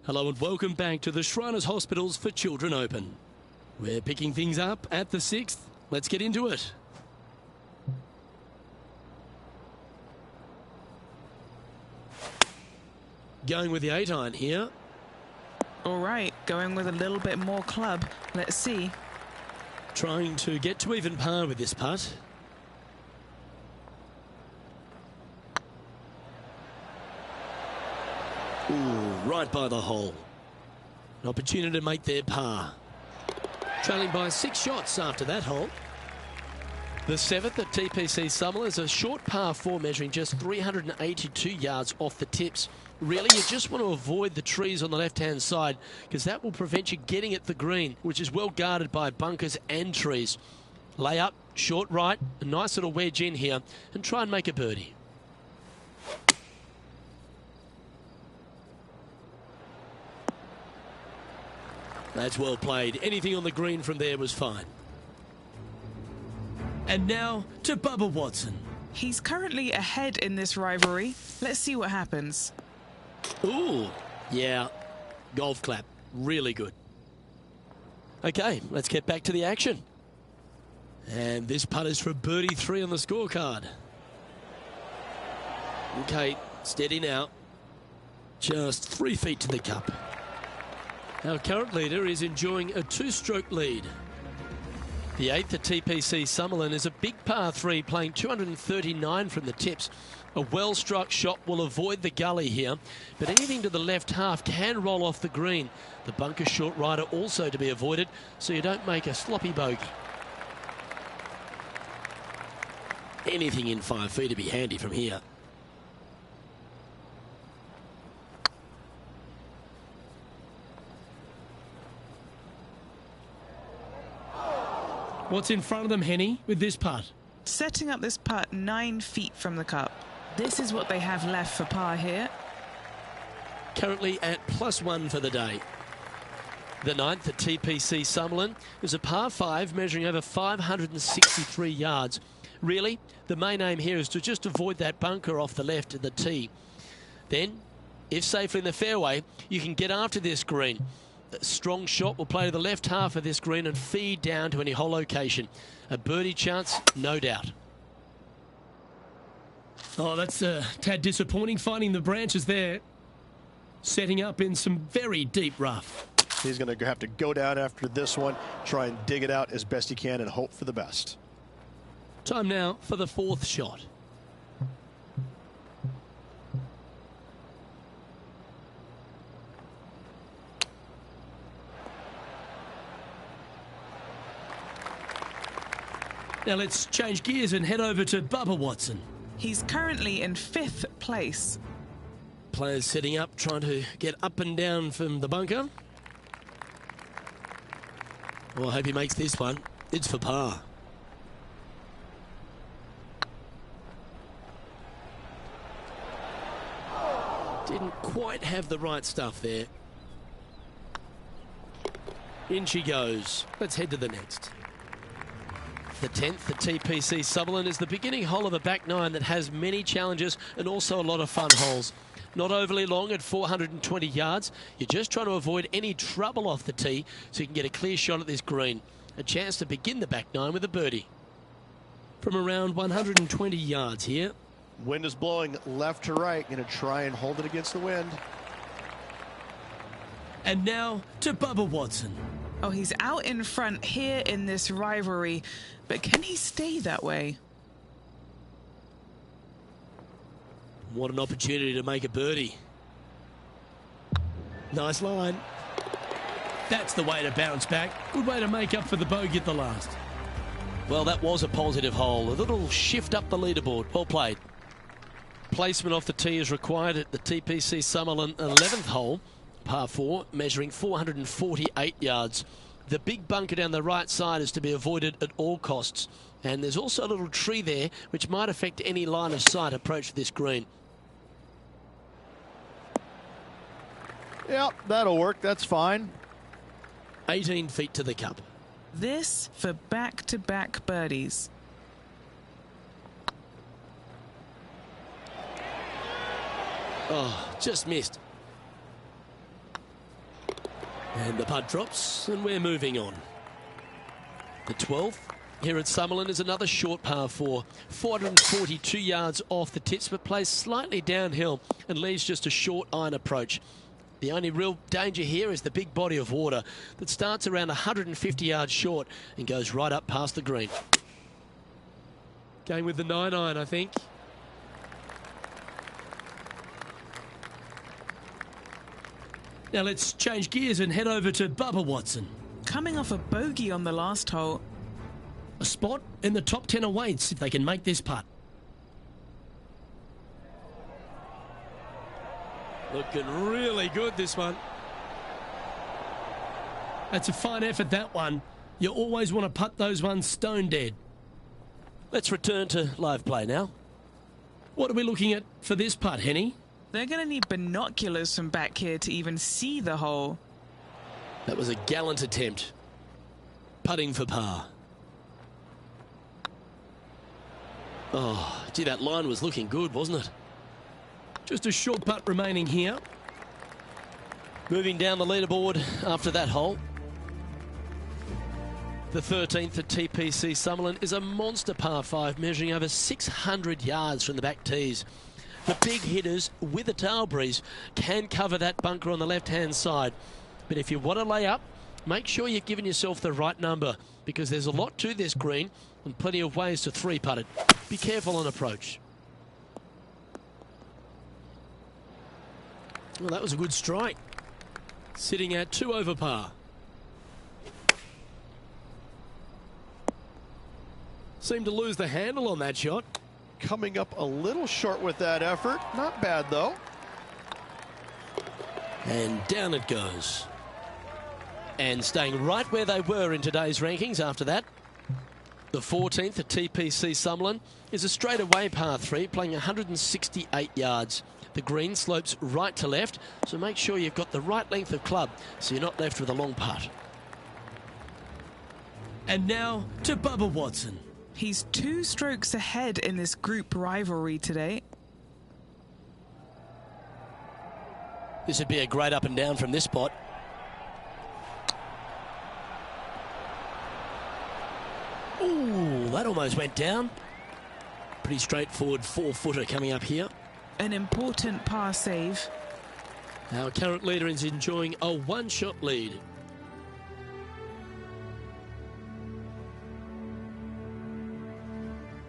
Hello and welcome back to the Shriners Hospitals for Children Open. We're picking things up at the 6th. Let's get into it. Going with the 8-iron here. All right, going with a little bit more club. Let's see. Trying to get to even par with this putt. Ooh, right by the hole. An opportunity to make their par. Trailing by 6 shots after that hole. The 7th at TPC Summerlin is a short par 4 measuring just 382 yards off the tips. Really, you just want to avoid the trees on the left-hand side because that will prevent you getting at the green, which is well guarded by bunkers and trees. Lay up, short right, a nice little wedge in here and try and make a birdie. That's well played. Anything on the green from there was fine. And now to Bubba Watson. He's currently ahead in this rivalry. Let's see what happens. Ooh, yeah. Golf clap. Really good. Okay, let's get back to the action. And this putt is for birdie 3 on the scorecard. Okay, steady now. Just 3 feet to the cup. Our current leader is enjoying a 2-stroke lead. The 8th at TPC Summerlin is a big par 3 playing 239 from the tips. A well-struck shot will avoid the gully here, but anything to the left half can roll off the green. The bunker short rider also to be avoided, so you don't make a sloppy bogey. Anything in 5 feet to be handy from here. What's in front of them, Henny, with this putt? Setting up this putt 9 feet from the cup. This is what they have left for par here. Currently at +1 for the day. The 9th at TPC Summerlin is a par 5 measuring over 563 yards. Really, the main aim here is to just avoid that bunker off the left of the tee. Then, if safely in the fairway, you can get after this green. A strong shot will play to the left half of this green and feed down to any hole location. A birdie chance, no doubt. Oh, that's a tad disappointing, finding the branches there. Setting up in some very deep rough. He's going to have to go down after this one, try and dig it out as best he can and hope for the best. Time now for the 4th shot. Now let's change gears and head over to Bubba Watson. He's currently in 5th place. Players setting up, trying to get up and down from the bunker. Well, I hope he makes this one. It's for par. Didn't quite have the right stuff there. In she goes. Let's head to the next. The 10th at TPC Summerlin is the beginning hole of a back 9 that has many challenges and also a lot of fun holes. Not overly long at 420 yards. You're just trying to avoid any trouble off the tee so you can get a clear shot at this green. A chance to begin the back 9 with a birdie. From around 120 yards here. Wind is blowing left to right. Going to try and hold it against the wind. And now to Bubba Watson. Oh, he's out in front here in this rivalry, but can he stay that way? What an opportunity to make a birdie. Nice line. That's the way to bounce back. Good way to make up for the bogey at the last. Well, that was a positive hole. A little shift up the leaderboard. Well played. Placement off the tee is required at the TPC Summerlin 11th hole. Par 4, measuring 448 yards. The big bunker down the right side is to be avoided at all costs. And there's also a little tree there which might affect any line of sight approach to this green. Yep, that'll work. That's fine. 18 feet to the cup. This for back-to-back birdies. Oh, just missed. And the putt drops, and we're moving on. The 12th here at Summerlin is another short par 4, 442 yards off the tips, but plays slightly downhill and leaves just a short iron approach. The only real danger here is the big body of water that starts around 150 yards short and goes right up past the green. Going with the 9-iron, I think. Now let's change gears and head over to Bubba Watson. Coming off a bogey on the last hole. A spot in the top 10 awaits if they can make this putt. Looking really good, this one. That's a fine effort, that one. You always want to putt those ones stone dead. Let's return to live play now. What are we looking at for this putt, Henny? They're going to need binoculars from back here to even see the hole. That was a gallant attempt. Putting for par. Oh, gee, that line was looking good, wasn't it? Just a short putt remaining here. Moving down the leaderboard after that hole. The 13th at TPC Summerlin is a monster par 5 measuring over 600 yards from the back tees. The big hitters with a tail breeze can cover that bunker on the left-hand side. But if you want to lay up, make sure you've given yourself the right number, because there's a lot to this green and plenty of ways to three-putt it. Be careful on approach. Well, that was a good strike. Sitting at 2 over par. Seemed to lose the handle on that shot. Coming up a little short with that effort. Not bad, though. And down it goes. And staying right where they were in today's rankings after that. The 14th at TPC Summerlin is a straightaway par 3, playing 168 yards. The green slopes right to left, so make sure you've got the right length of club so you're not left with a long putt. And now to Bubba Watson. He's 2 strokes ahead in this group rivalry today. This would be a great up and down from this spot. Ooh, that almost went down. Pretty straightforward 4-footer coming up here. An important par save. Our current leader is enjoying a 1-shot lead.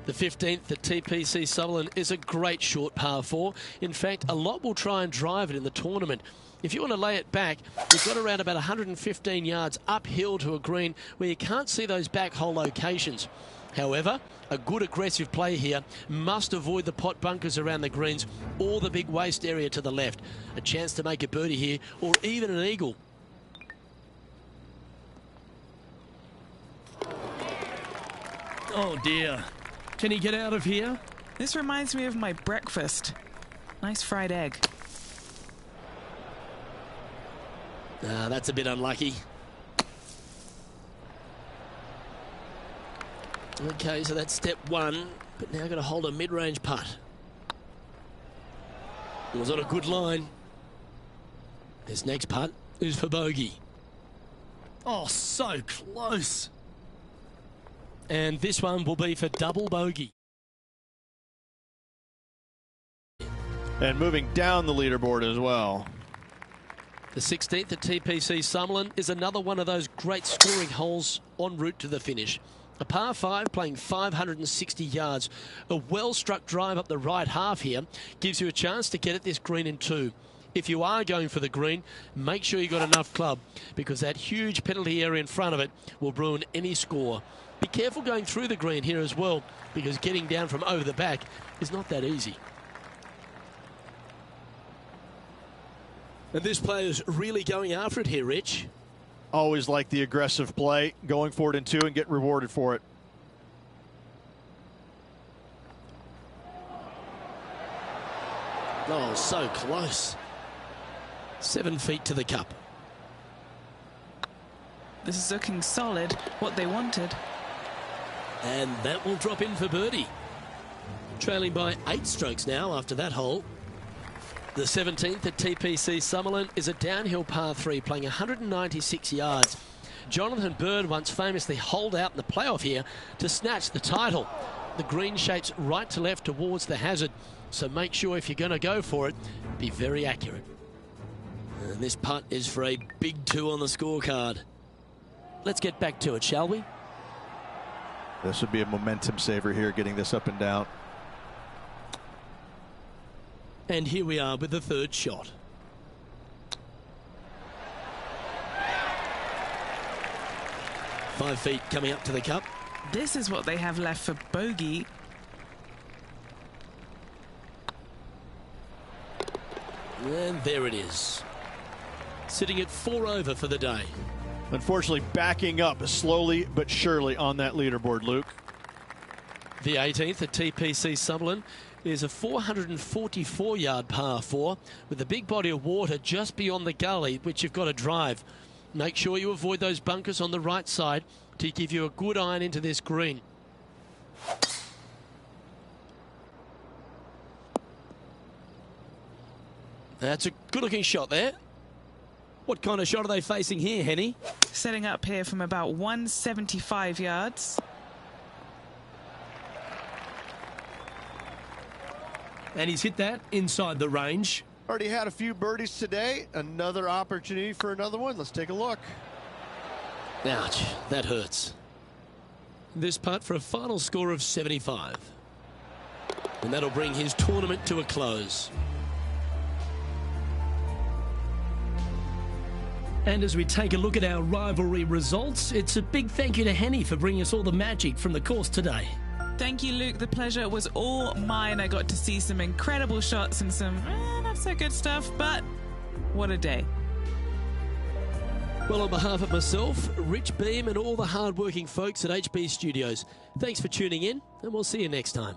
The 15th at TPC Summerlin is a great short par 4. In fact, a lot will try and drive it in the tournament. If you want to lay it back, you've got around about 115 yards uphill to a green where you can't see those back hole locations. However, a good aggressive play here must avoid the pot bunkers around the greens or the big waste area to the left. A chance to make a birdie here or even an eagle. Oh dear. Can he get out of here? This reminds me of my breakfast. Nice fried egg. That's a bit unlucky. Okay, so that's step 1, but now got to hold a mid-range putt. It was on a good line. This next putt is for bogey. Oh, so close. And this one will be for double bogey. And moving down the leaderboard as well. The 16th at TPC Summerlin is another one of those great scoring holes en route to the finish. A par 5 playing 560 yards. A well-struck drive up the right half here gives you a chance to get at this green in 2. If you are going for the green, make sure you've got enough club, because that huge penalty area in front of it will ruin any score. Be careful going through the green here as well, because getting down from over the back is not that easy. And this player's really going after it here, Rich. Always like the aggressive play, going for it in 2 and get rewarded for it. Oh, so close. 7 feet to the cup. This is looking solid, what they wanted. And that will drop in for birdie. Trailing by 8 strokes now after that hole. The 17th at TPC Summerlin is a downhill par 3 playing 196 yards. Jonathan Bird once famously holed out in the playoff here to snatch the title. The green shapes right to left towards the hazard, so make sure if you're going to go for it, be very accurate. And this putt is for a big 2 on the scorecard. Let's get back to it, shall we? This would be a momentum saver here, getting this up and down. And here we are with the third shot. Five feet coming up to the cup. This is what they have left for bogey. And there it is. Sitting at 4 over for the day. Unfortunately, backing up slowly but surely on that leaderboard, Luke. The 18th at TPC Summerlin is a 444-yard par 4 with a big body of water just beyond the gully, which you've got to drive. Make sure you avoid those bunkers on the right side to give you a good iron into this green. That's a good-looking shot there. What kind of shot are they facing here, Henny? Setting up here from about 175 yards. And he's hit that inside the range. Already had a few birdies today. Another opportunity for another one. Let's take a look. Ouch, that hurts. This putt for a final score of 75. And that'll bring his tournament to a close. And as we take a look at our rivalry results, it's a big thank you to Henny for bringing us all the magic from the course today. Thank you, Luke. The pleasure was all mine. I got to see some incredible shots and some not so good stuff, but what a day. Well, on behalf of myself, Rich Beam, and all the hard-working folks at HB Studios, thanks for tuning in, and we'll see you next time.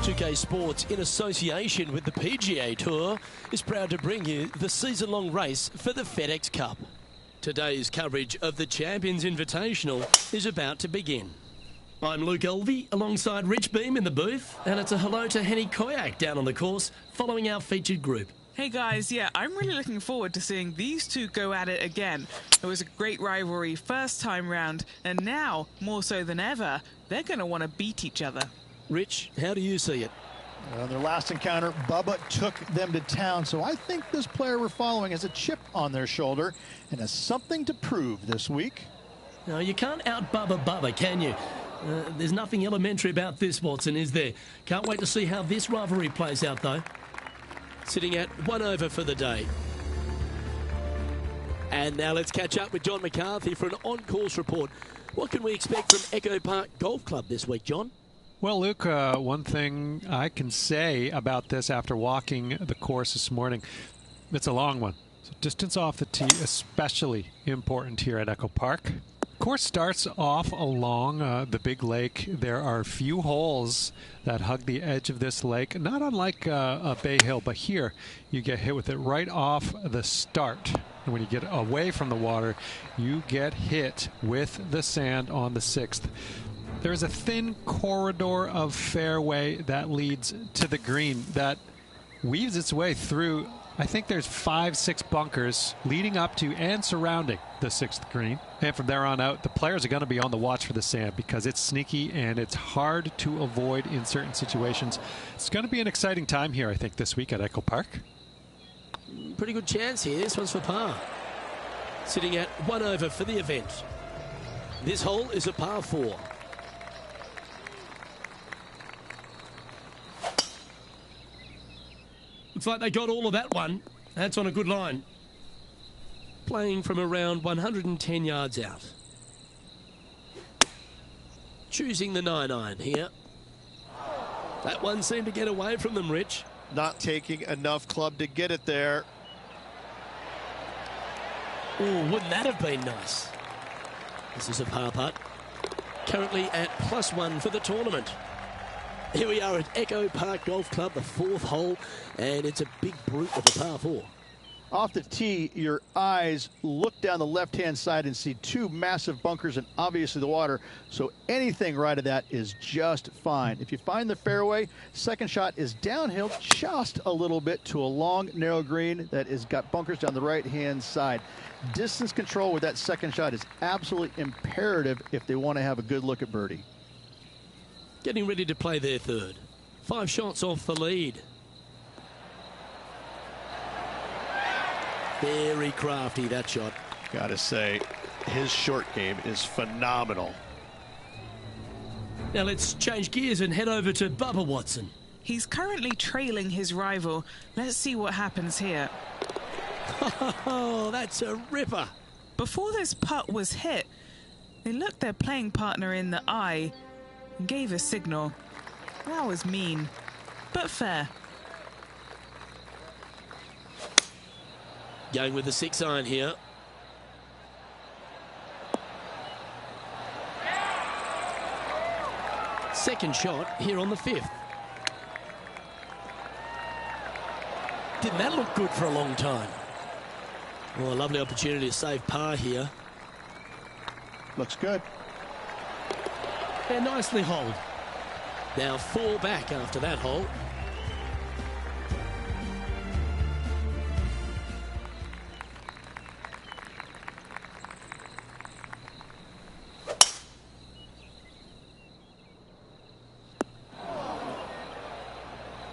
2K Sports, in association with the PGA Tour, is proud to bring you the season-long race for the FedEx Cup. Today's coverage of the Champions Invitational is about to begin. I'm Luke Elvey, alongside Rich Beam in the booth, and it's a hello to Henny Koyak down on the course, following our featured group. Hey guys, yeah, I'm really looking forward to seeing these two go at it again. It was a great rivalry first time round, and now, more so than ever, they're going to want to beat each other. Rich, how do you see it? Their last encounter, Bubba took them to town, so I think this player we're following has a chip on their shoulder and has something to prove this week. No, you can't out-Bubba Bubba, can you? There's nothing elementary about this, Watson, is there? Can't wait to see how this rivalry plays out, though. Sitting at 1 over for the day. And now let's catch up with John McCarthy for an on-course report. What can we expect from Echo Park Golf Club this week, John? Well, Luke, one thing I can say about this after walking the course this morning, it's a long one. So distance off the tee, especially important here at Echo Park. Course starts off along the big lake. There are a few holes that hug the edge of this lake, not unlike a Bay Hill, but here you get hit with it right off the start. And when you get away from the water, you get hit with the sand on the 6th. There's a thin corridor of fairway that leads to the green that weaves its way through. I think there's 5-6 bunkers leading up to and surrounding the 6th green. And from there on out, the players are going to be on the watch for the sand because it's sneaky and it's hard to avoid in certain situations. It's going to be an exciting time here, I think, this week at Echo Park. Pretty good chance here. This one's for par. Sitting at 1 over for the event. This hole is a par 4. Looks like they got all of that one. That's on a good line. Playing from around 110 yards out. Choosing the 9-iron here. That one seemed to get away from them, Rich. Not taking enough club to get it there. Oh, wouldn't that have been nice? This is a par putt. Currently at +1 for the tournament. Here we are at Echo Park Golf Club, the 4th hole, and it's a big brute of a par 4. Off the tee, your eyes look down the left-hand side and see 2 massive bunkers and obviously the water, so anything right of that is just fine. If you find the fairway, second shot is downhill just a little bit to a long, narrow green that has got bunkers down the right-hand side. Distance control with that second shot is absolutely imperative if they want to have a good look at birdie. Getting ready to play their 3rd. 5 shots off the lead. Very crafty, that shot. Gotta say, his short game is phenomenal. Now let's change gears and head over to Bubba Watson. He's currently trailing his rival. Let's see what happens here. Oh, that's a ripper. Before this putt was hit, they looked their playing partner in the eye and gave a signal. That was mean, but fair. Going with the 6-iron here. Second shot here on the 5th. Didn't that look good for a long time? Well, a lovely opportunity to save par here. Looks good. And nicely holed. Now 4 back after that hole.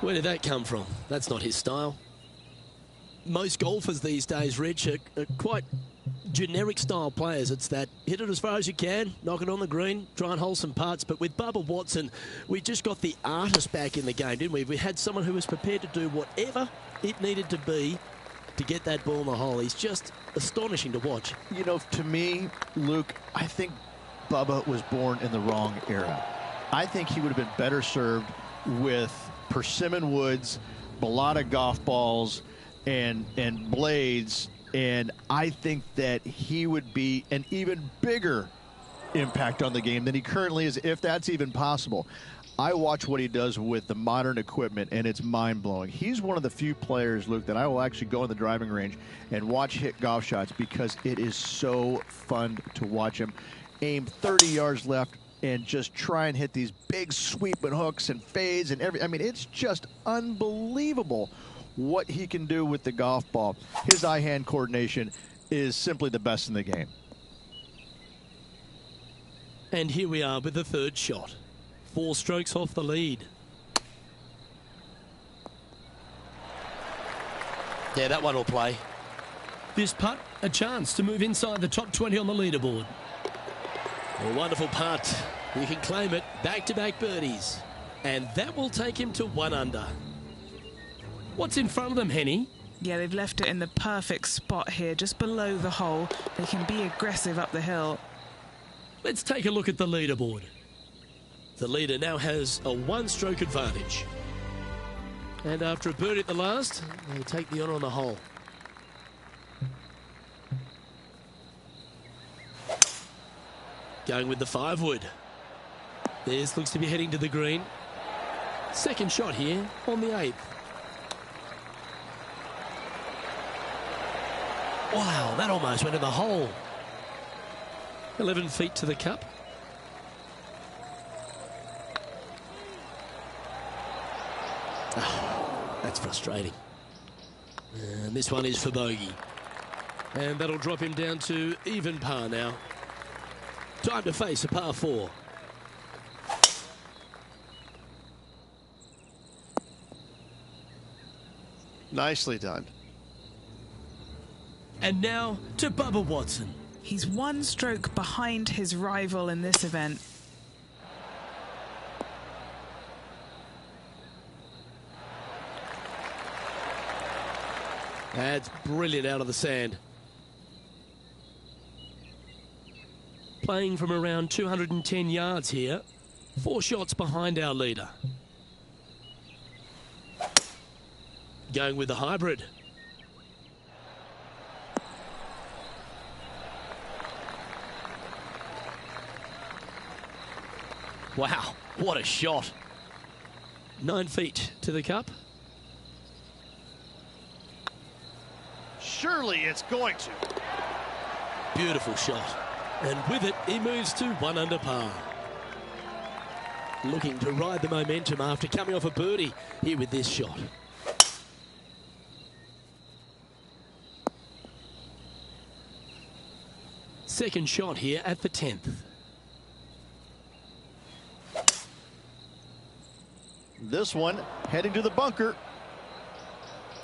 Where did that come from? That's not his style. Most golfers these days, Rich, are quite generic style players. It's that hit it as far as you can, knock it on the green, try and hold some putts. But with Bubba Watson, we just got the artist back in the game, didn't we? We had someone who was prepared to do whatever it needed to be to get that ball in the hole. He's just astonishing to watch. You know, to me, Luke, I think Bubba was born in the wrong era. I think he would have been better served with persimmon woods, balata golf balls, and blades And I think that he would be an even bigger impact on the game than he currently is, if that's even possible. I watch what he does with the modern equipment, and it's mind-blowing. He's one of the few players, Luke, that I will actually go in the driving range and watch hit golf shots because it is so fun to watch him aim 30 yards left and just try and hit these big sweeping hooks and fades and I mean, it's just unbelievable what he can do with the golf ball. His eye-hand coordination is simply the best in the game. And here we are with the third shot. 4 strokes off the lead. Yeah, that one will play. This putt, a chance to move inside the top 20 on the leaderboard. A wonderful putt. You can claim it. Back-to-back birdies. And that will take him to 1 under. What's in front of them, Henny? Yeah, they've left it in the perfect spot here, just below the hole. They can be aggressive up the hill. Let's take a look at the leaderboard. The leader now has a 1-stroke advantage. And after a birdie at the last, they take the honour on the hole. Going with the 5-wood. This looks to be heading to the green. Second shot here on the 8th. Wow, that almost went in the hole. 11 feet to the cup. Oh, that's frustrating. And this one is for bogey. And that'll drop him down to even par now. Time to face a par 4. Nicely done. And now to Bubba Watson. He's 1 stroke behind his rival in this event. That's brilliant out of the sand. Playing from around 210 yards here. 4 shots behind our leader. Going with the hybrid. Wow, what a shot. 9 feet to the cup. Surely it's going to. Beautiful shot. And with it, he moves to 1 under par. Looking to ride the momentum after coming off a birdie here with this shot. Second shot here at the 10th. This one heading to the bunker.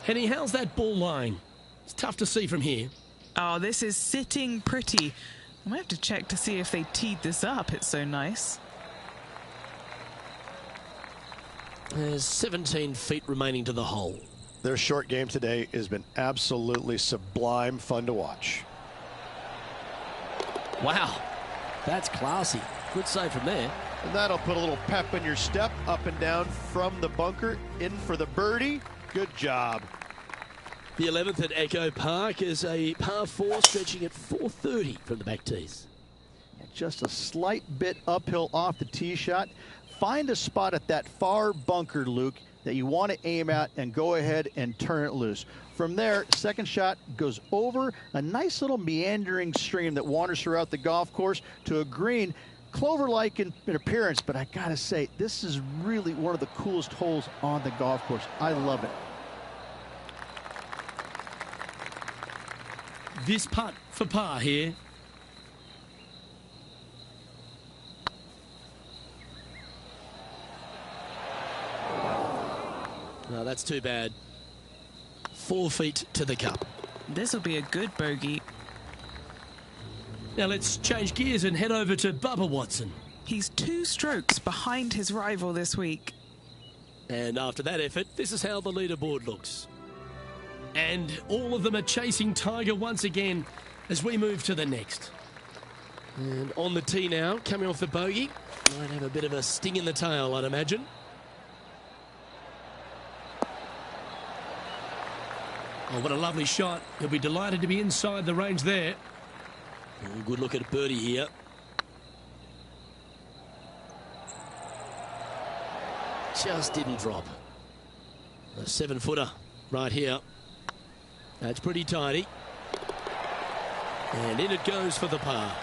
Henny, how's that ball lying? It's tough to see from here. Oh, this is sitting pretty. I might have to check to see if they teed this up. It's so nice. There's 17 feet remaining to the hole. Their short game today has been absolutely sublime fun to watch. Wow, that's classy. Good save from there. And that'll put a little pep in your step, up and down from the bunker, in for the birdie. Good job. The 11th at Echo Park is a par 4 stretching at 430 from the back tees. Just a slight bit uphill off the tee shot. Find a spot at that far bunker, Luke, that you want to aim at and go ahead and turn it loose. From there, second shot goes over a nice little meandering stream that wanders throughout the golf course to a green, clover-like in appearance, but I gotta say, this is really one of the coolest holes on the golf course. I love it. This putt for par here. No, that's too bad. 4 feet to the cup. This will be a good bogey. Now let's change gears and head over to Bubba Watson. He's 2 strokes behind his rival this week. And after that effort, this is how the leaderboard looks. And all of them are chasing Tiger once again as we move to the next. And on the tee now, coming off the bogey. Might have a bit of a sting in the tail, I'd imagine. Oh, what a lovely shot. He'll be delighted to be inside the range there. Oh, good look at birdie here. Just didn't drop. A 7-footer right here. That's pretty tidy. And in it goes for the par.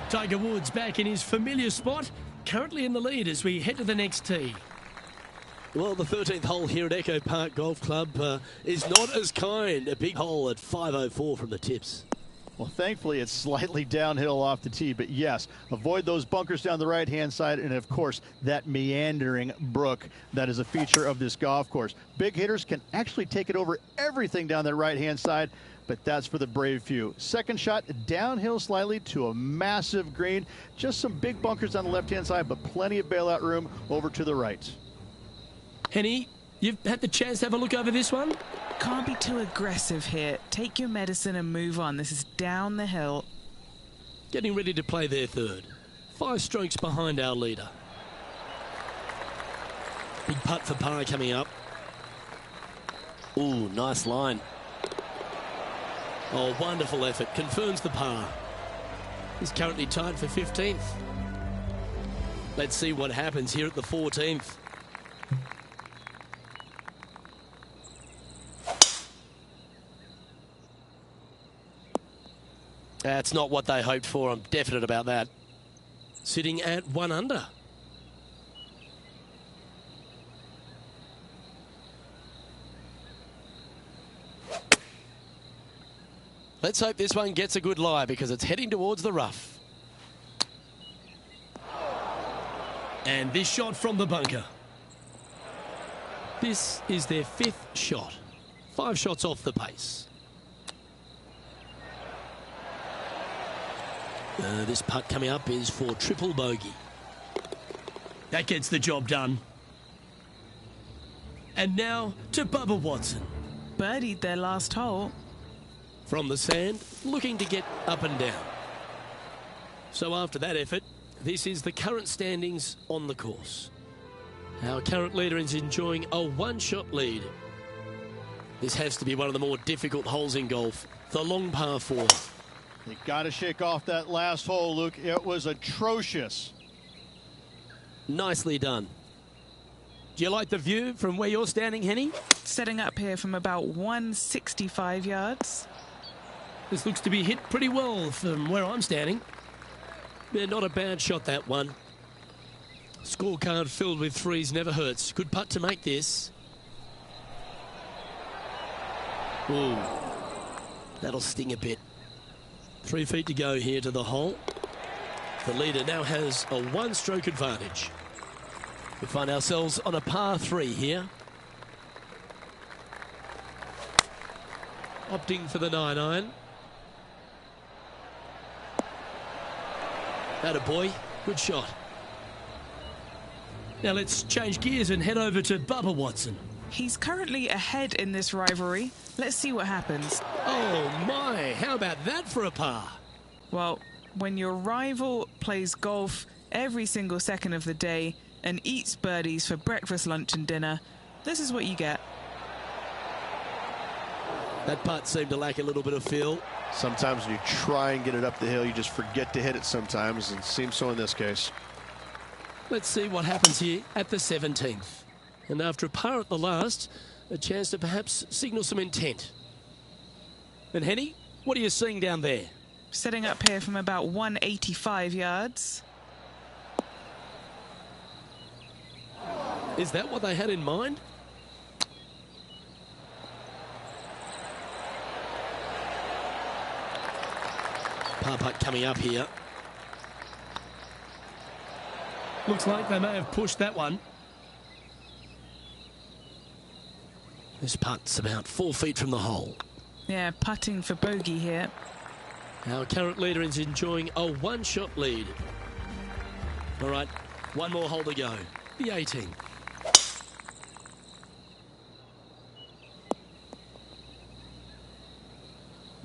Tiger Woods back in his familiar spot, currently in the lead as we head to the next tee. Well, the 13th hole here at Echo Park Golf Club is not as kind. A big hole at 504 from the tips. Well, thankfully, it's slightly downhill off the tee, but yes, avoid those bunkers down the right-hand side, and of course, that meandering brook that is a feature of this golf course. Big hitters can actually take it over everything down that right-hand side, but that's for the brave few. Second shot, downhill slightly to a massive green. Just some big bunkers on the left-hand side, but plenty of bailout room over to the right. Henny, you've had the chance to have a look over this one? Can't be too aggressive here. Take your medicine and move on. This is down the hill. Getting ready to play their third. 5 strokes behind our leader. Big putt for par coming up. Ooh, nice line. Oh, wonderful effort. Confirms the par. He's currently tied for 15th. Let's see what happens here at the 14th. That's not what they hoped for. I'm definite about that. Sitting at 1 under. Let's hope this one gets a good lie because it's heading towards the rough. And this shot from the bunker. This is their 5th shot. 5 shots off the pace. This putt coming up is for triple bogey. That gets the job done. And now to Bubba Watson. Birdied their last hole. From the sand, looking to get up and down. So after that effort, this is the current standings on the course. Our current leader is enjoying a 1-shot lead. This has to be one of the more difficult holes in golf. The long par 4. You got to shake off that last hole, Luke. It was atrocious. Nicely done. Do you like the view from where you're standing, Henny? Setting up here from about 165 yards. This looks to be hit pretty well from where I'm standing. Yeah, not a bad shot, that one. Scorecard filled with 3s never hurts. Good putt to make this. Ooh, that'll sting a bit. 3 feet to go here to the hole. The leader now has a 1-stroke advantage. We find ourselves on a par 3 here. Opting for the 9-iron. Attaboy, good shot. Now let's change gears and head over to Bubba Watson. He's currently ahead in this rivalry. Let's see what happens. Oh my, how about that for a par? Well, when your rival plays golf every single second of the day and eats birdies for breakfast, lunch and dinner, this is what you get. That putt seemed to lack a little bit of feel. Sometimes when you try and get it up the hill, you just forget to hit it sometimes, and it seems so in this case. Let's see what happens here at the 17th. And after a par at the last, a chance to perhaps signal some intent. And Henny, what are you seeing down there? Setting up here from about 185 yards. Is that what they had in mind? Par putt coming up here. Looks like they may have pushed that one. This putt's about 4 feet from the hole. Yeah, putting for bogey here. Our current leader is enjoying a 1-shot lead. All right, 1 more hole to go. The 18th.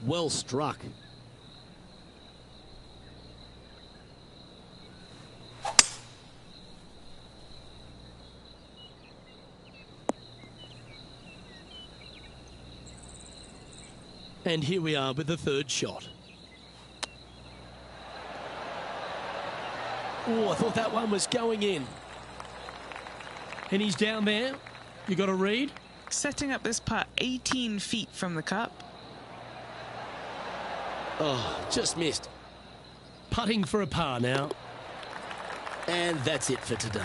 Well struck. And here we are with the third shot. Oh, I thought that one was going in. And he's down there. You got a read? Setting up this putt 18 feet from the cup. Oh, just missed. Putting for a par now. And that's it for today.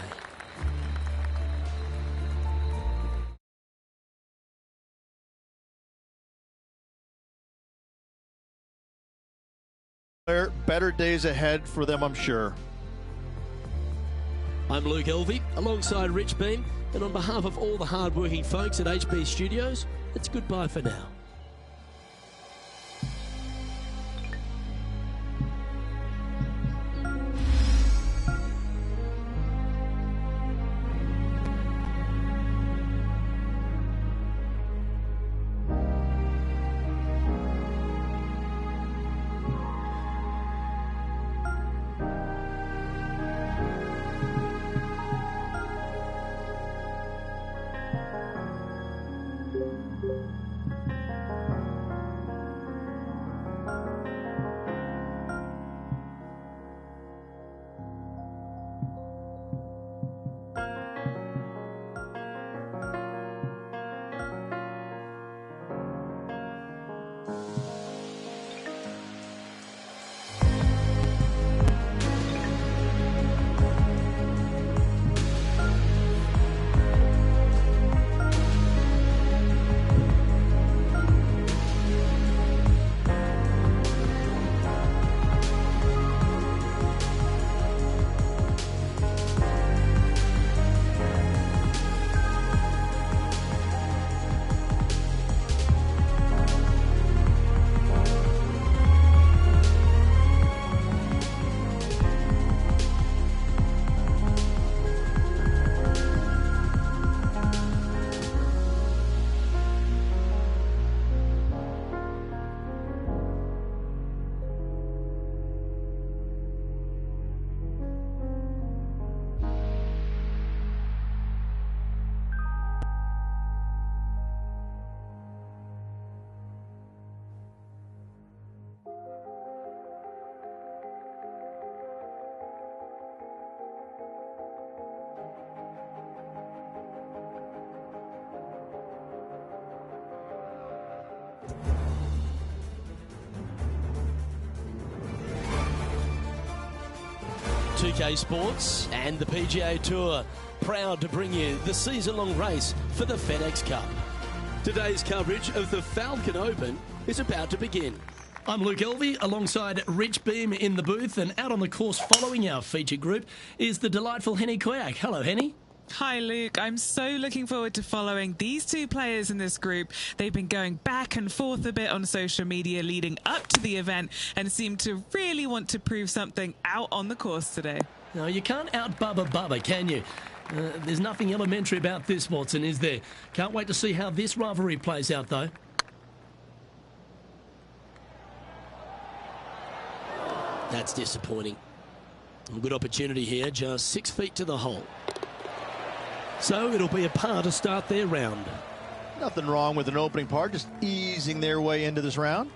Better days ahead for them, I'm sure. I'm Luke Elvey, alongside Rich Beam, and on behalf of all the hard-working folks at HB Studios, it's goodbye for now. TK Sports and the PGA Tour proud to bring you the season-long race for the FedEx Cup. Today's coverage of the Falcon Open is about to begin. I'm Luke Elvey, alongside Rich Beam in the booth, and out on the course following our featured group is the delightful Henny Koyak. Hello, Henny. Hi, Luke. I'm so looking forward to following these two players in this group. They've been going back and forth a bit on social media leading up to the event and seem to really want to prove something out on the course today. No, you can't out-Bubba, can you? There's nothing elementary about this, Watson, is there? Can't wait to see how this rivalry plays out, though. That's disappointing. A good opportunity here, just 6 feet to the hole. So it'll be a par to start their round. Nothing wrong with an opening par, just easing their way into this round.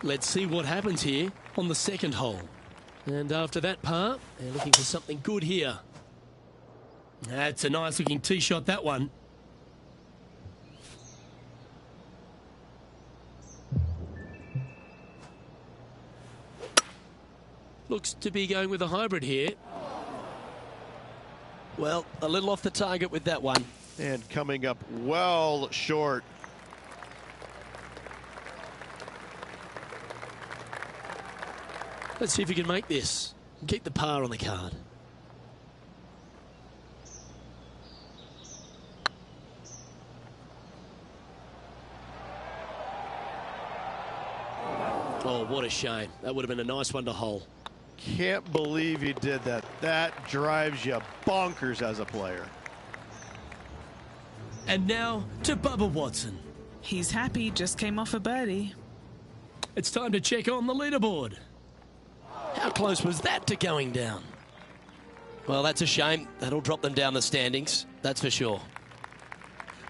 Let's see what happens here on the second hole. And after that par, they're looking for something good here. That's a nice looking tee shot, that one. Looks to be going with a hybrid here. Well, a little off the target with that one. And coming up well short. Let's see if we can make this and keep the par on the card. Oh, what a shame. That would have been a nice one to hole. Can't believe he did that. That drives you bonkers as a player. And now to Bubba Watson. He's happy, just came off a birdie. It's time to check on the leaderboard. How close was that to going down? Well, that's a shame. That'll drop them down the standings, that's for sure.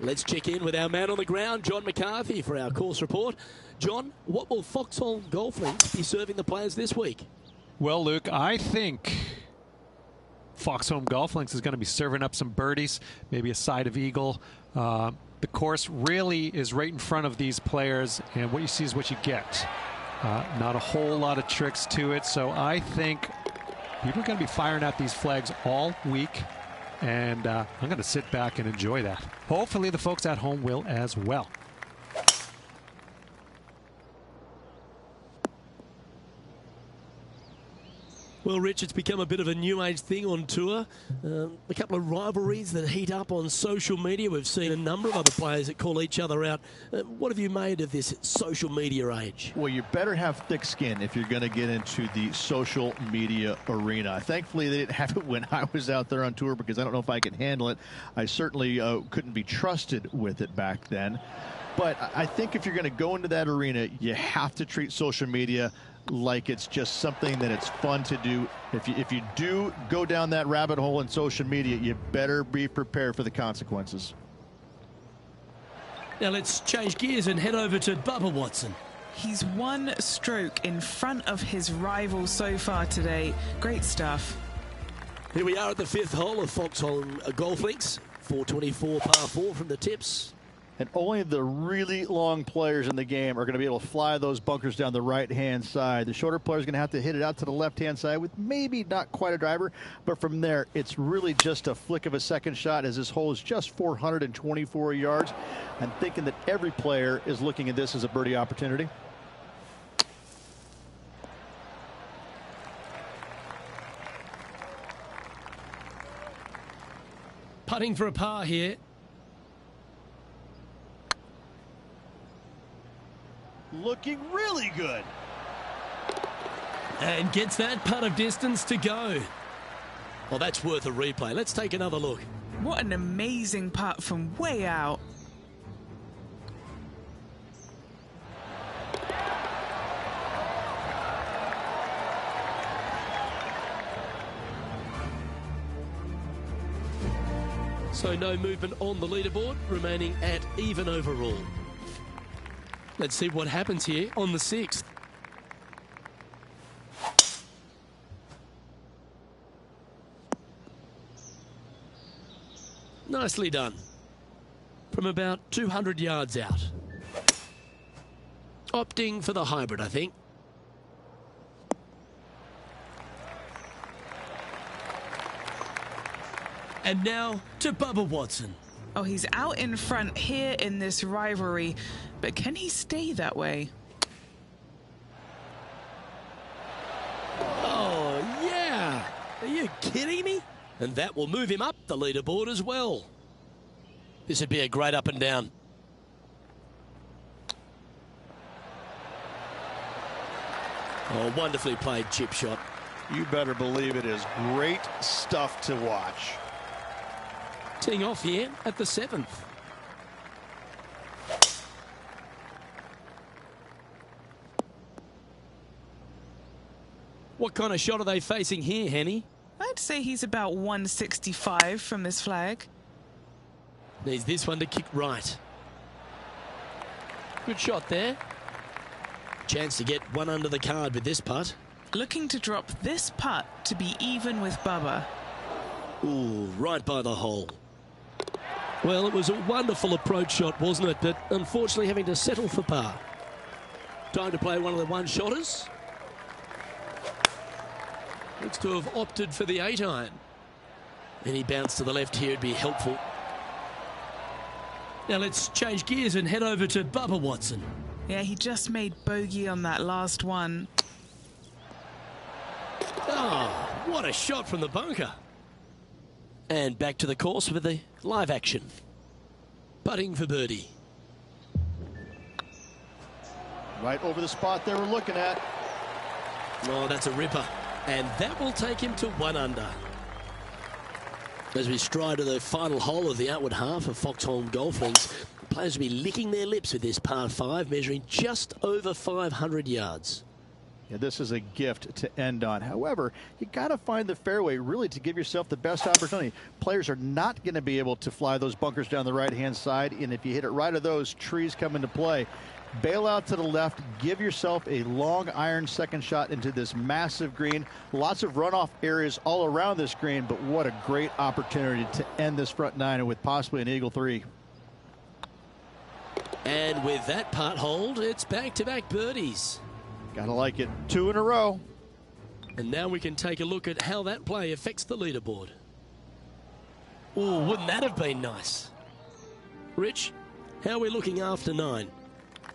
Let's check in with our man on the ground, John McCarthy, for our course report. John, what will Foxhole Golf Links be serving the players this week? Well, Luke, I think Foxhome Golf Links is going to be serving up some birdies, maybe a side of eagle. The course really is right in front of these players, and what you see is what you get. Not a whole lot of tricks to it, so I think people are going to be firing at these flags all week, and I'm going to sit back and enjoy that. Hopefully the folks at home will as well. Well, Rich, it's become a bit of a new age thing on tour. A couple of rivalries that heat up on social media. We've seen a number of other players that call each other out. What have you made of this social media age? Well, you better have thick skin if you're going to get into the social media arena. Thankfully, they didn't have it when I was out there on tour, because I don't know if I could handle it. I certainly couldn't be trusted with it back then. But I think if you're going to go into that arena, you have to treat social media like it's just something that it's fun to do. If you do go down that rabbit hole in social media, you better be prepared for the consequences. Now let's change gears and head over to Bubba Watson. He's one stroke in front of his rival so far today. Great stuff. Here we are at the fifth hole of Foxhole Golf Links. 424 par 4 from the tips. And only the really long players in the game are going to be able to fly those bunkers down the right-hand side. The shorter players are going to have to hit it out to the left-hand side with maybe not quite a driver, but from there, it's really just a flick of a second shot, as this hole is just 424 yards. I'm thinking that every player is looking at this as a birdie opportunity. Putting for a par here. Looking really good. And gets that putt of distance to go. Well, that's worth a replay. Let's take another look. What an amazing putt from way out. So no movement on the leaderboard, remaining at even overall. Let's see what happens here on the 6th. Nicely done. From about 200 yards out. Opting for the hybrid, I think. And now to Bubba Watson. Oh, he's out in front here in this rivalry, but can he stay that way? Oh, yeah. Are you kidding me? And that will move him up the leaderboard as well. This would be a great up and down. Oh, wonderfully played chip shot. You better believe it is great stuff to watch. Teeing off here at the 7th. What kind of shot are they facing here, Henny? I'd say he's about 165 from this flag. Needs this one to kick right. Good shot there. Chance to get one under the card with this putt. Looking to drop this putt to be even with Bubba. Ooh, right by the hole. Well, it was a wonderful approach shot, wasn't it? But unfortunately having to settle for par. Time to play one of the one-shotters. Looks to have opted for the 8-iron. Any bounce to the left here would be helpful. Now let's change gears and head over to Bubba Watson. Yeah, he just made bogey on that last one. Oh, what a shot from the bunker. And back to the course with the live action. Putting for birdie. Right over the spot they were looking at. Oh, that's a ripper. And that will take him to 1 under. As we stride to the final hole of the outward half of Foxhole Golf Links, the players will be licking their lips with this par 5, measuring just over 500 yards. Yeah, this is a gift to end on. However, you got to find the fairway really to give yourself the best opportunity. Players are not going to be able to fly those bunkers down the right-hand side, and if you hit it right of those, trees come into play. Bail out to the left, give yourself a long iron second shot into this massive green. Lots of runoff areas all around this green, but what a great opportunity to end this front nine with possibly an eagle 3. And with that putt hold, it's back-to-back birdies. Gotta like it. 2 in a row. And now we can take a look at how that play affects the leaderboard. Oh, wouldn't that have been nice? Rich, how are we looking after 9?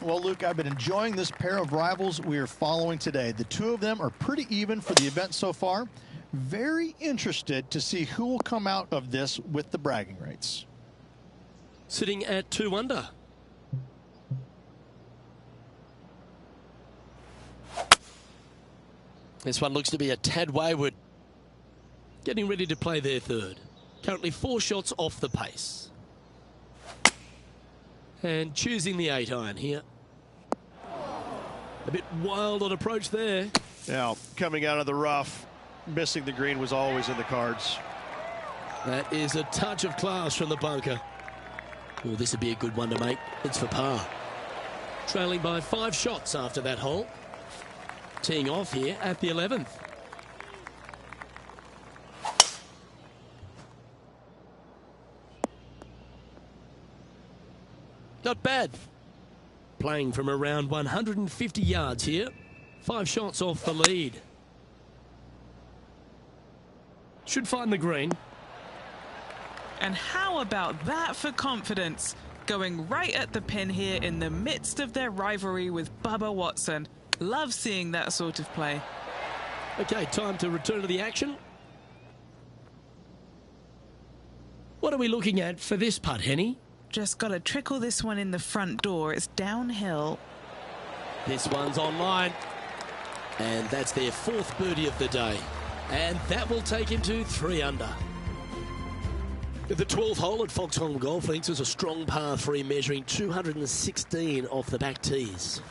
Well, Luke, I've been enjoying this pair of rivals we are following today. The two of them are pretty even for the event so far. Very interested to see who will come out of this with the bragging rights. Sitting at 2 under. This one looks to be a tad wayward. Getting ready to play their third. Currently 4 shots off the pace. And choosing the 8-iron here. A bit wild on approach there. Now, coming out of the rough, missing the green was always in the cards. That is a touch of class from the bunker. Oh, this would be a good one to make. It's for par. Trailing by 5 shots after that hole. Teeing off here at the 11th. Not bad. Playing from around 150 yards here. 5 shots off the lead. Should find the green. And how about that for confidence? Going right at the pin here in the midst of their rivalry with Bubba Watson. Love seeing that sort of play. Okay, time to return to the action. What are we looking at for this putt, Henny? Just got to trickle this one in the front door. It's downhill. This one's online. And that's their 4th birdie of the day. And that will take him to 3 under. The 12th hole at Foxhole Golf Links is a strong par 3 measuring 216 off the back tees.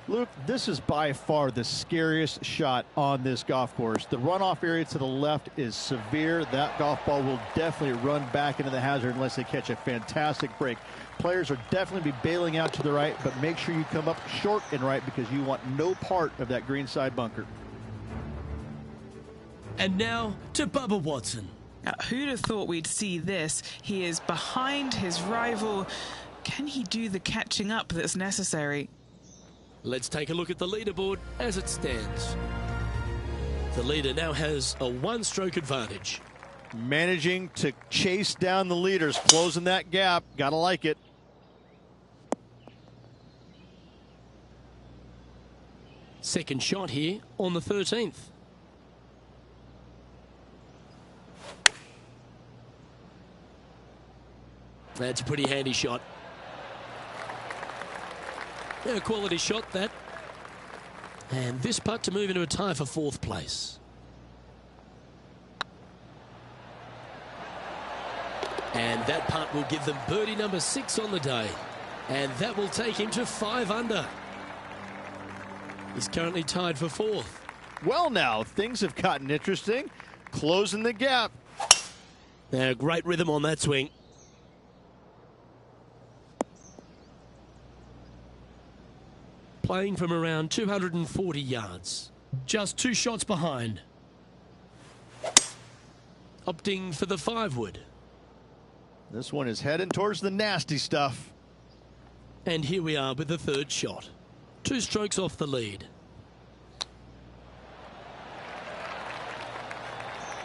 Luke, this is by far the scariest shot on this golf course. The runoff area to the left is severe. That golf ball will definitely run back into the hazard unless they catch a fantastic break. Players are definitely be bailing out to the right, but make sure you come up short and right because you want no part of that greenside bunker. And now to Bubba Watson. Who'd have thought we'd see this? He is behind his rival. Can he do the catching up that's necessary? Let's take a look at the leaderboard as it stands. The leader now has a 1-stroke advantage. Managing to chase down the leaders, closing that gap. Gotta like it. Second shot here on the 13th. That's a pretty handy shot. Yeah, a quality shot, that. And this putt to move into a tie for 4th place. And that putt will give them birdie number 6 on the day. And that will take him to 5 under. He's currently tied for 4th. Well, now, things have gotten interesting. Closing the gap. Now, great rhythm on that swing. Playing from around 240 yards. Just 2 shots behind. Opting for the 5-wood. This one is heading towards the nasty stuff. And here we are with the 3rd shot. 2 strokes off the lead.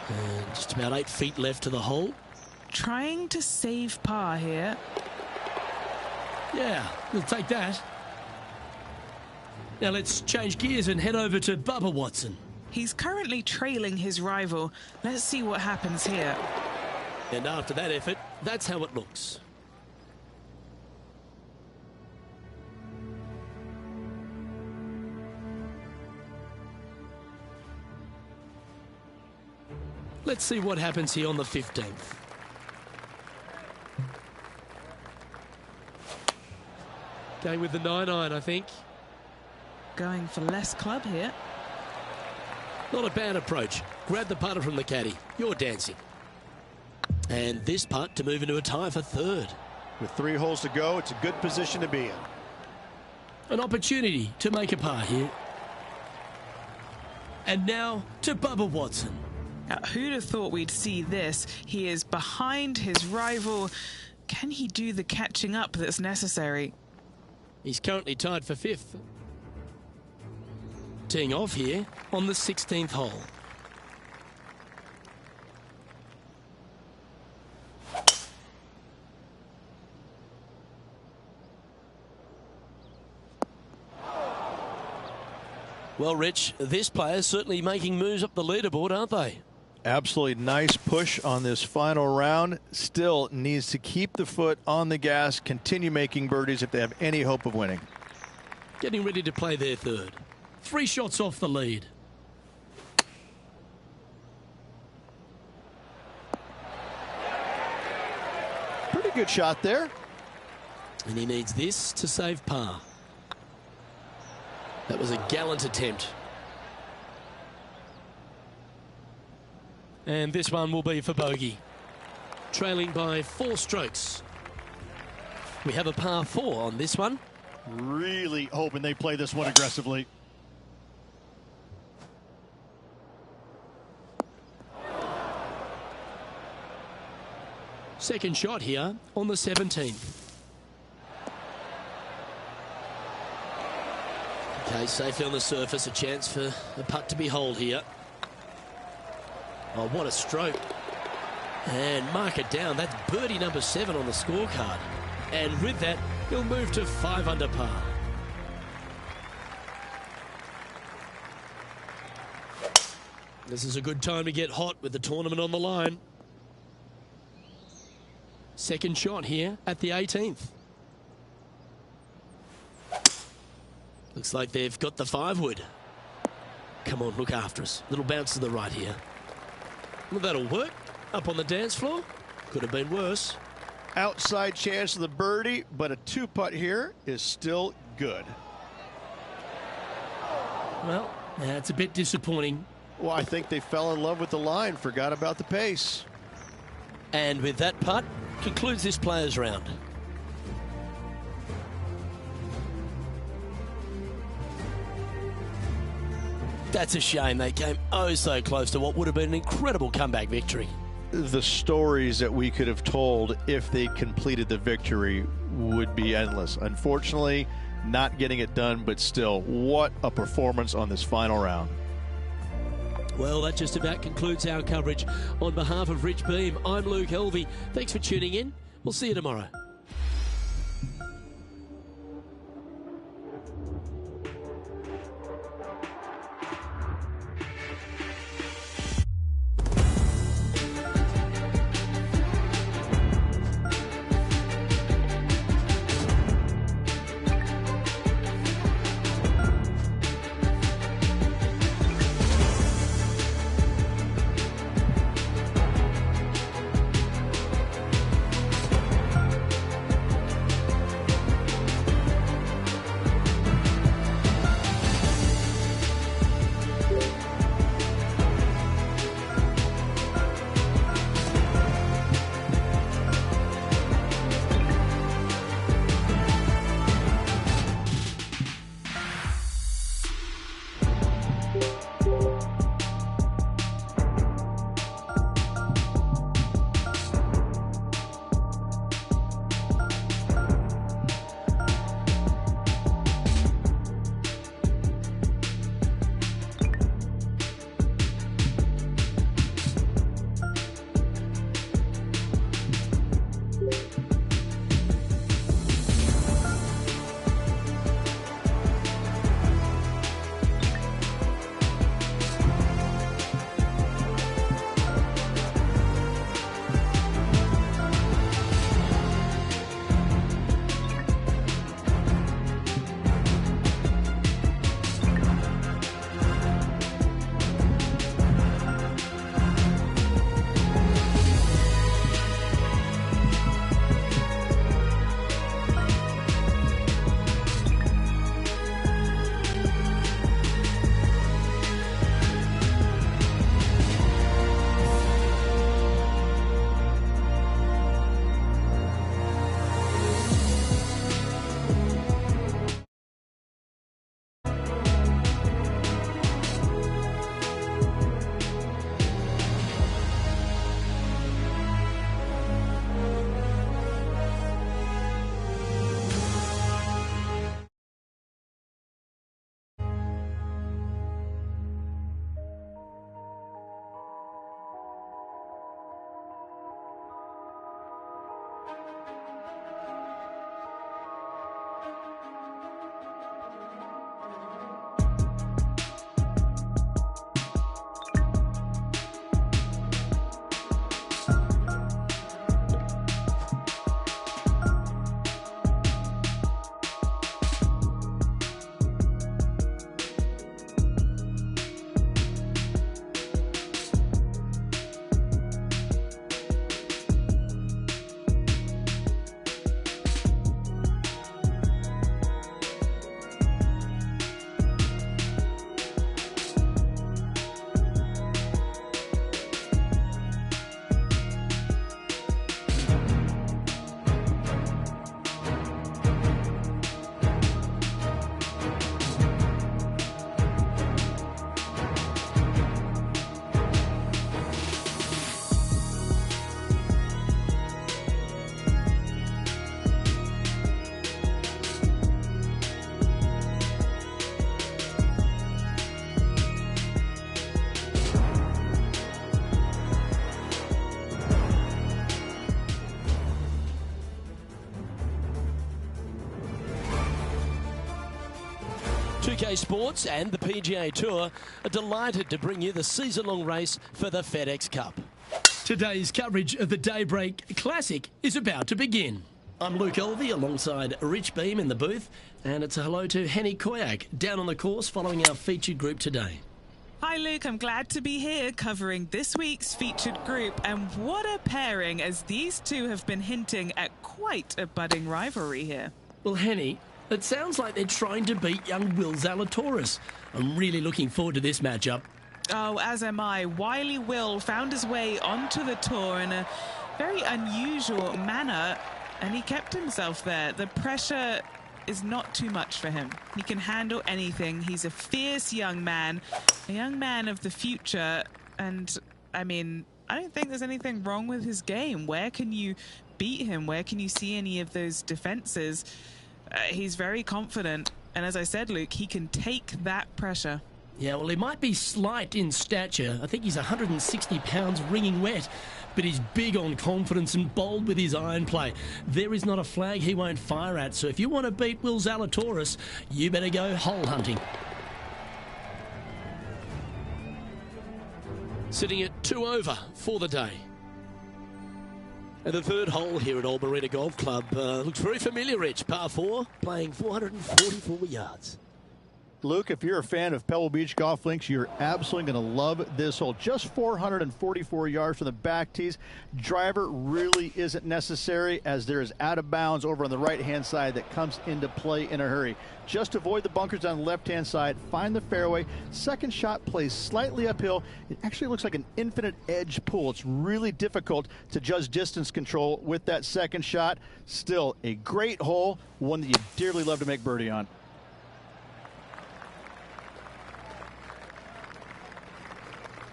And just about 8 feet left to the hole. Trying to save par here. Yeah, we'll take that. Now let's change gears and head over to Bubba Watson. He's currently trailing his rival. Let's see what happens here. And after that effort, that's how it looks. Let's see what happens here on the 15th. Going with the 9-iron, I think. going for less club here. Not a bad approach. Grab the putter from the caddy. You're dancing. And this putt to move into a tie for third. With 3 holes to go, it's a good position to be in. An opportunity to make a par here. And now to Bubba Watson. Who'd have thought we'd see this? He is behind his rival. Can he do the catching up that's necessary? He's currently tied for 5th. Teeing off here on the 16th hole. Well, Rich, this player's certainly making moves up the leaderboard, aren't they? Absolutely nice push on this final round. Still needs to keep the foot on the gas, continue making birdies if they have any hope of winning. Getting ready to play their third. 3 shots off the lead. Pretty good shot there. And he needs this to save par. That was a gallant attempt. And this one will be for bogey. Trailing by 4 strokes. We have a par 4 on this one. Really hoping they play this one aggressively. Second shot here on the 17th. Okay, safely on the surface, a chance for the putt to be holed here. Oh, what a stroke. And mark it down. That's birdie number 7 on the scorecard. And with that, he'll move to 5 under par. This is a good time to get hot with the tournament on the line. Second shot here at the 18th. Looks like they've got the 5-wood. Come on, look after us. Little bounce to the right here. Well, that'll work. Up on the dance floor. Could have been worse. Outside chance of the birdie, but a 2-putt here is still good. Well, that's a bit disappointing. Well, I think they fell in love with the line, forgot about the pace. And with that putt, concludes this players' round. That's a shame. They came oh so close to what would have been an incredible comeback victory. The stories that we could have told if they completed the victory would be endless. Unfortunately, not getting it done, but still, what a performance on this final round. Well, that just about concludes our coverage. On behalf of Rich Beam, I'm Luke Helvey. Thanks for tuning in. We'll see you tomorrow. 2K Sports and the PGA Tour are delighted to bring you the season-long race for the FedEx Cup. Today's coverage of the Daybreak Classic is about to begin. I'm Luke Elvey alongside Rich Beam in the booth, and it's a hello to Henny Koyak down on the course following our featured group today. Hi Luke, I'm glad to be here covering this week's featured group, and what a pairing, as these two have been hinting at quite a budding rivalry here. Well, Henny, it sounds like they're trying to beat young Will Zalatoris. I'm really looking forward to this matchup. Oh, as am I. Wily Will found his way onto the tour in a very unusual manner, and he kept himself there. The pressure is not too much for him. He can handle anything. He's a fierce young man of the future, and I mean, I don't think there's anything wrong with his game. Where can you beat him? Where can you see any of those defenses? He's very confident, and as I said, Luke, he can take that pressure. Yeah, well, he might be slight in stature. I think he's 160 pounds wringing wet, but he's big on confidence and bold with his iron play. There is not a flag he won't fire at, so if you want to beat Will Zalatoris, you better go hole hunting. Sitting at 2 over for the day. And the third hole here at Old Marina Golf Club looks very familiar, Rich. Par 4, playing 444 yards. Luke, if you're a fan of Pebble Beach Golf Links, you're absolutely going to love this hole. Just 444 yards from the back tees. Driver really isn't necessary, as there is out of bounds over on the right-hand side that comes into play in a hurry. Just avoid the bunkers on the left-hand side. Find the fairway. Second shot plays slightly uphill. It actually looks like an infinite edge pool. It's really difficult to judge distance control with that second shot. Still a great hole, one that you dearly love to make birdie on.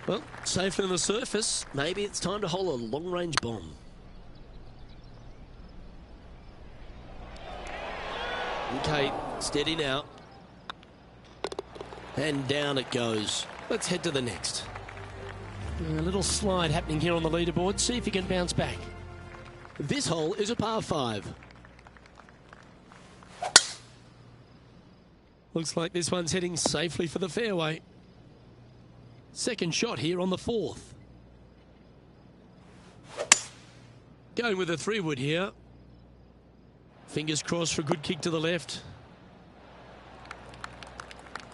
Well, safer than the surface. Maybe it's time to hole a long-range bomb. Okay, steady now. And down it goes. Let's head to the next. A little slide happening here on the leaderboard. See if you can bounce back. This hole is a par 5. Looks like this one's heading safely for the fairway. Second shot here on the 4th. Going with a 3-wood here. Fingers crossed for a good kick to the left.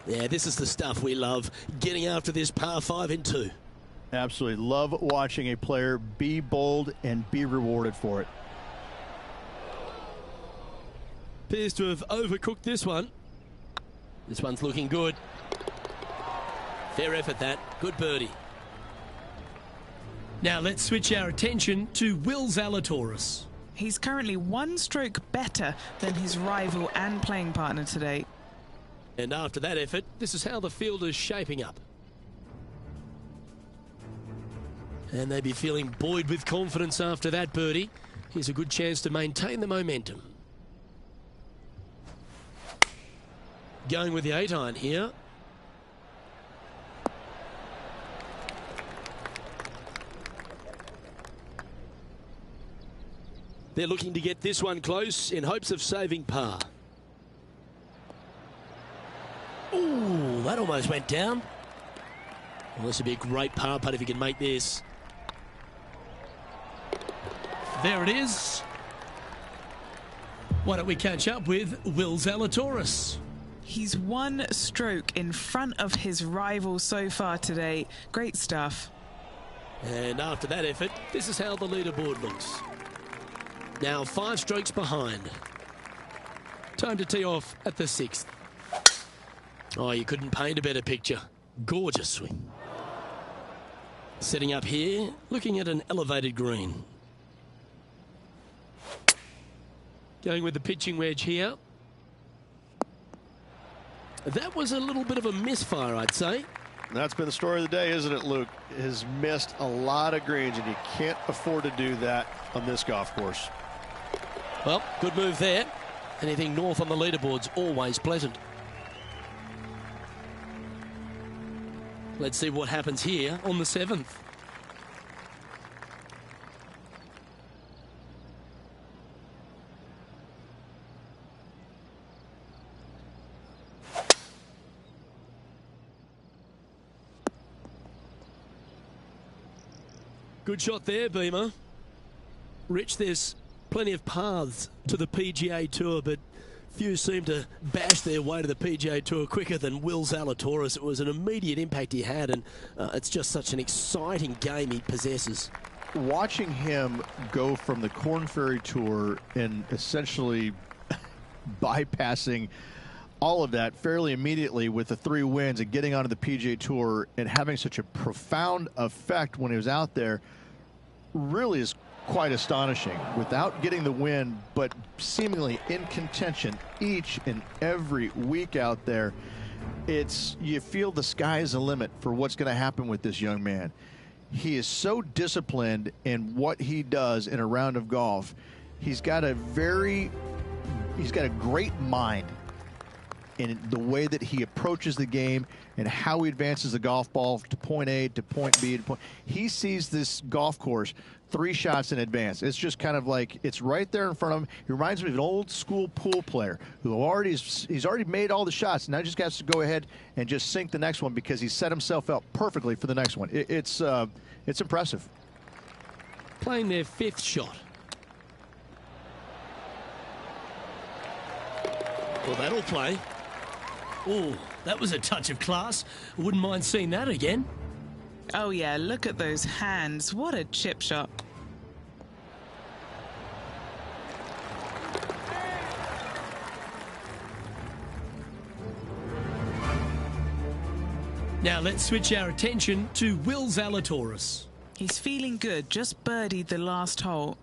Yeah, this is the stuff we love. Getting after this par 5 in 2. Absolutely love watching a player be bold and be rewarded for it. Appears to have overcooked this one. This one's looking good. Fair effort, that. Good birdie. Now let's switch our attention to Will Zalatoris. He's currently 1 stroke better than his rival and playing partner today. And after that effort, this is how the field is shaping up. And they'd be feeling buoyed with confidence after that birdie. Here's a good chance to maintain the momentum. Going with the 8-iron here. They're looking to get this one close in hopes of saving par. Ooh, that almost went down. Well, this would be a great par putt if he can make this. There it is. Why don't we catch up with Will Zalatoris? He's 1 stroke in front of his rival so far today. Great stuff. And after that effort, this is how the leaderboard looks. Now 5 strokes behind. Time to tee off at the 6th. Oh, you couldn't paint a better picture. Gorgeous swing. Setting up here, looking at an elevated green. Going with the pitching wedge here. That was a little bit of a misfire, I'd say. That's been the story of the day, isn't it, Luke? Has missed a lot of greens, and you can't afford to do that on this golf course. Well, good move there. Anything north on the leaderboard's always pleasant. Let's see what happens here on the 7th. Good shot there, Beamer. Rich, there's plenty of paths to the PGA Tour, but few seem to bash their way to the PGA Tour quicker than Will Zalatoris. It was an immediate impact he had, and it's just such an exciting game he possesses. Watching him go from the Korn Ferry Tour and essentially bypassing all of that fairly immediately with the 3 wins and getting onto the PGA Tour and having such a profound effect when he was out there really is quite astonishing. Without getting the win, but seemingly in contention each and every week out there, you feel the sky is the limit for what's going to happen with this young man. He is so disciplined in what he does in a round of golf. He's got a great mind in the way that he approaches the game and how he advances the golf ball to point A, to point B, to point. He sees this golf course 3 shots in advance. It's just kind of like it's right there in front of him. He reminds me of an old school pool player who he's already made all the shots. Now he just has to go ahead and just sink the next one because he set himself up perfectly for the next one. It's impressive. Playing their 5th shot. Well, that'll play. Oh, that was a touch of class. Wouldn't mind seeing that again. Oh yeah, look at those hands. What a chip shot. Now let's switch our attention to Will Zalatoris. He's feeling good, just birdied the last hole.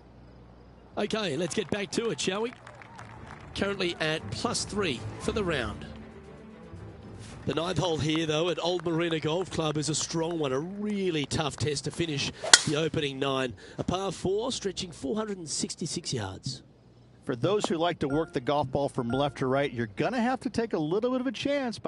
Okay, let's get back to it, shall we? Currently at +3 for the round. The 9th hole here, though, at Old Marina Golf Club is a strong one, a really tough test to finish the opening 9. A par 4 stretching 466 yards. For those who like to work the golf ball from left to right, you're going to have to take a little bit of a chance.